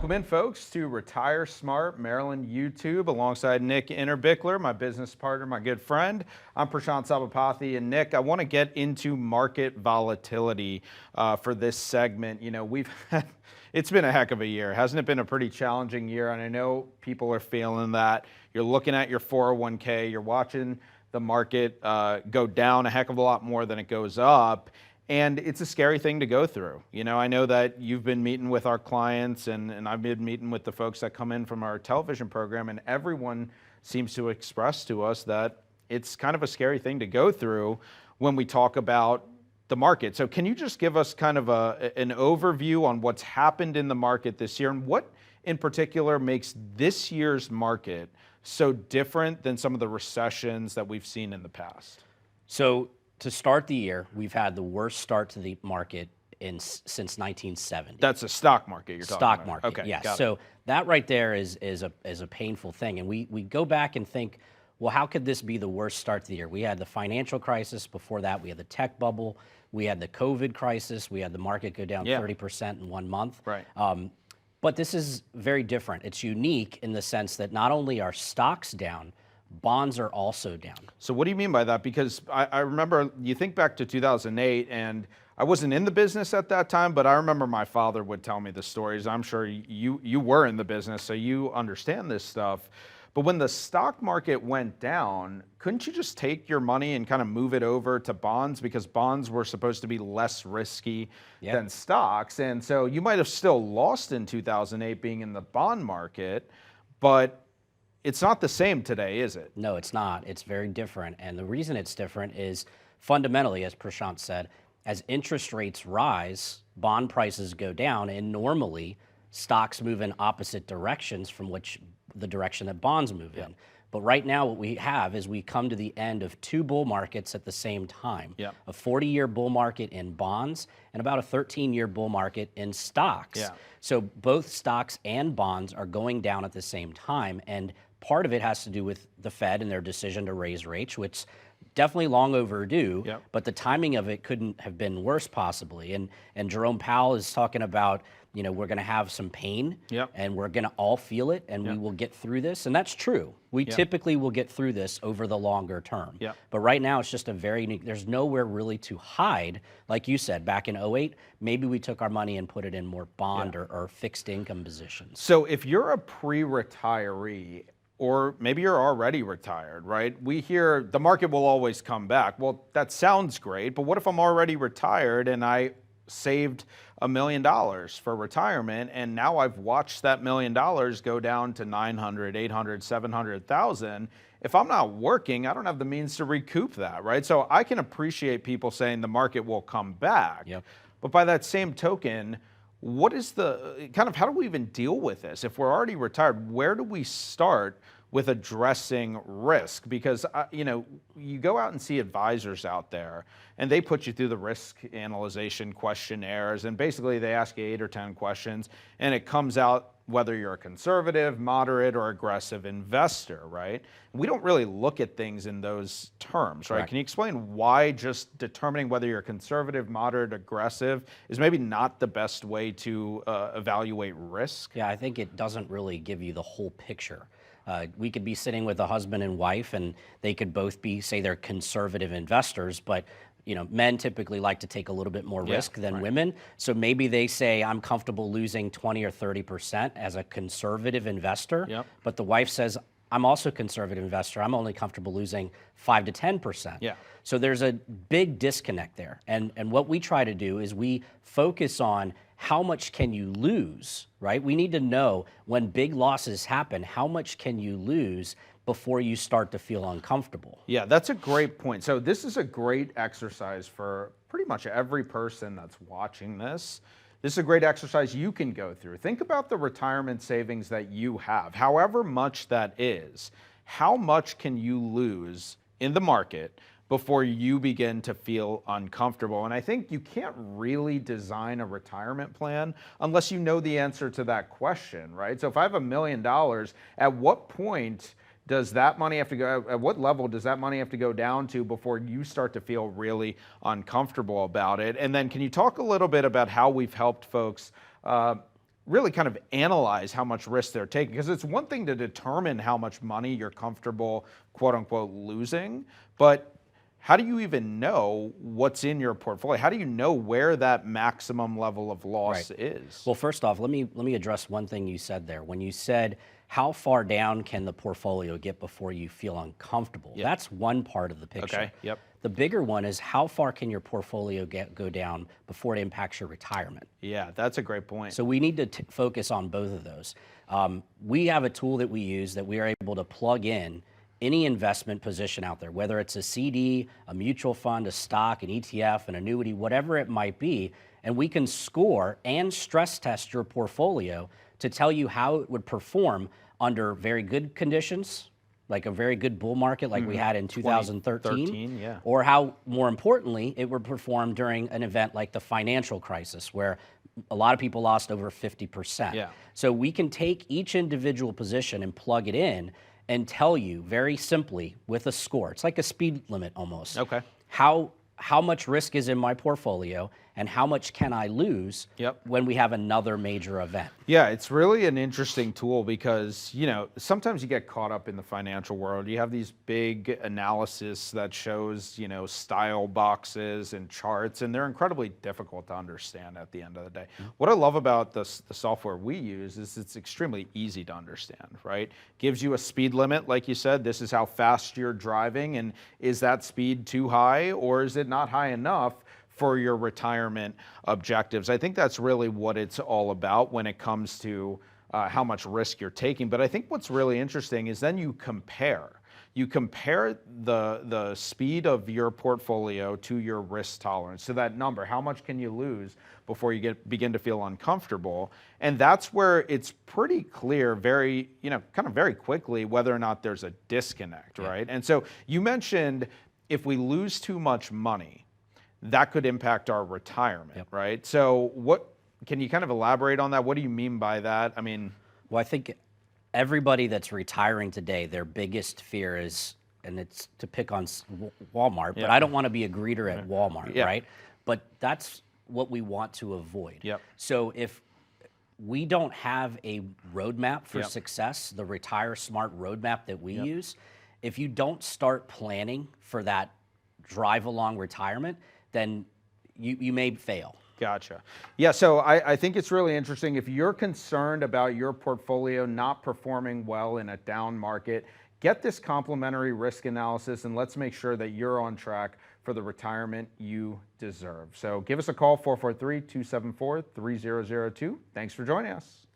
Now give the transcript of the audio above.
Welcome in, folks, to Retire Smart Maryland YouTube alongside Nick Innerbichler, my business partner, my good friend. I'm Prashant Sabapathi, and Nick, I want to get into market volatility for this segment. You know, it's been a heck of a year. Hasn't it been a pretty challenging year? And I know people are feeling that. You're looking at your 401k, you're watching the market go down a heck of a lot more than it goes up. And it's a scary thing to go through. You know, I know that you've been meeting with our clients and I've been meeting with the folks that come in from our television program, and everyone seems to express to us that it's kind of a scary thing to go through when we talk about the market. So can you just give us kind of an overview on what's happened in the market this year and what in particular makes this year's market so different than some of the recessions that we've seen in the past? So to start the year, we've had the worst start to the market since 1970. That's a stock market you're talking about? Stock market, okay, yes. So that right there is a painful thing. And we go back and think, well, how could this be the worst start to the year? We had the financial crisis. Before that, we had the tech bubble. We had the COVID crisis. We had the market go down 30% in 1 month. Right. But this is very different. It's unique in the sense that not only are stocks down, bonds are also down. So what do you mean by that? Because I remember, you think back to 2008, and I wasn't in the business at that time, but I remember my father would tell me the stories. I'm sure you were in the business, so you understand this stuff. But when the stock market went down, couldn't you just take your money and kind of move it over to bonds, because bonds were supposed to be less risky than stocks? And so you might have still lost in 2008 being in the bond market, but it's not the same today, is it? No, it's not. It's very different. And the reason it's different is fundamentally, as Prashant said, as interest rates rise, bond prices go down, and normally stocks move in opposite directions from the direction that bonds move in. But right now what we have is we come to the end of two bull markets at the same time. A 40-year bull market in bonds and about a 13-year bull market in stocks. So both stocks and bonds are going down at the same time, and part of it has to do with the Fed and their decision to raise rates, which definitely long overdue, but the timing of it couldn't have been worse possibly. And Jerome Powell is talking about, you know, we're going to have some pain and we're going to all feel it, and we will get through this. And that's true. We typically will get through this over the longer term. But right now it's just a very unique, there's nowhere really to hide. Like you said, back in 2008, maybe we took our money and put it in more bond or fixed income positions. So if you're a pre-retiree, or maybe you're already retired, right? We hear the market will always come back. Well, that sounds great, but what if I'm already retired and I saved $1 million for retirement, and now I've watched that $1 million go down to 900, 800, 700,000. If I'm not working, I don't have the means to recoup that, right? So I can appreciate people saying the market will come back. But by that same token, what is how do we even deal with this? If we're already retired, where do we start with addressing risk? Because, you know, you go out and see advisors out there and they put you through the risk analyzation questionnaires, and basically they ask you 8 or 10 questions and it comes out whether you're a conservative, moderate, or aggressive investor, right? We don't really look at things in those terms, right? Can you explain why just determining whether you're conservative, moderate, aggressive is maybe not the best way to evaluate risk? Yeah, I think it doesn't really give you the whole picture. We could be sitting with a husband and wife, and they could both be, say they're conservative investors, but you know, men typically like to take a little bit more risk than women. So maybe they say, I'm comfortable losing 20 or 30% as a conservative investor. But the wife says, I'm also a conservative investor. I'm only comfortable losing 5 to 10%. So there's a big disconnect there. And what we try to do is we focus on how much can you lose, right? We need to know when big losses happen, how much can you lose before you start to feel uncomfortable? Yeah, that's a great point. So this is a great exercise for pretty much every person that's watching this. This is a great exercise you can go through. Think about the retirement savings that you have, however much that is. How much can you lose in the market before you begin to feel uncomfortable? And I think you can't really design a retirement plan unless you know the answer to that question, right? So if I have $1 million, at what point does that money have to go, at what level does that money have to go down to before you start to feel really uncomfortable about it? And then can you talk a little bit about how we've helped folks really kind of analyze how much risk they're taking, because it's one thing to determine how much money you're comfortable, quote unquote, losing, but how do you even know what's in your portfolio? How do you know where that maximum level of loss is? Well, first off, let me address one thing you said there. When you said how far down can the portfolio get before you feel uncomfortable? That's one part of the picture. Okay. Yep. The bigger one is how far can your portfolio go down before it impacts your retirement? Yeah, that's a great point. So we need to focus on both of those. We have a tool that we use that we are able to plug in any investment position out there, whether it's a CD, a mutual fund, a stock, an ETF, an annuity, whatever it might be, and we can score and stress test your portfolio to tell you how it would perform under very good conditions, like a very good bull market like we had in 2013, or how, more importantly, it would perform during an event like the financial crisis, where a lot of people lost over 50%. Yeah. So we can take each individual position and plug it in and tell you very simply with a score. It's like a speed limit almost. Okay. How much risk is in my portfolio and how much can I lose when we have another major event? Yeah, it's really an interesting tool because, sometimes you get caught up in the financial world. You have these big analysis that shows, style boxes and charts, and they're incredibly difficult to understand at the end of the day. What I love about the software we use is it's extremely easy to understand, right? Gives you a speed limit, like you said. This is how fast you're driving, and is that speed too high or is it not high enough for your retirement objectives? I think that's really what it's all about when it comes to how much risk you're taking. But I think what's really interesting is then you compare. You compare the speed of your portfolio to your risk tolerance, to that number. How much can you lose before you begin to feel uncomfortable? And that's where it's pretty clear, very quickly, whether or not there's a disconnect, right? And so you mentioned if we lose too much money, that could impact our retirement, right? So what can you kind of elaborate on that? What do you mean by that? I mean, well, I think everybody that's retiring today, their biggest fear is, and it's to pick on Walmart, but I don't want to be a greeter at Walmart, right? But that's what we want to avoid. So if we don't have a roadmap for success, the Retire Smart roadmap that we use, if you don't start planning for that drive along retirement, then you may fail. Gotcha. Yeah, so I think it's really interesting. If you're concerned about your portfolio not performing well in a down market, get this complimentary risk analysis and let's make sure that you're on track for the retirement you deserve. So give us a call, 443-274-3002. Thanks for joining us.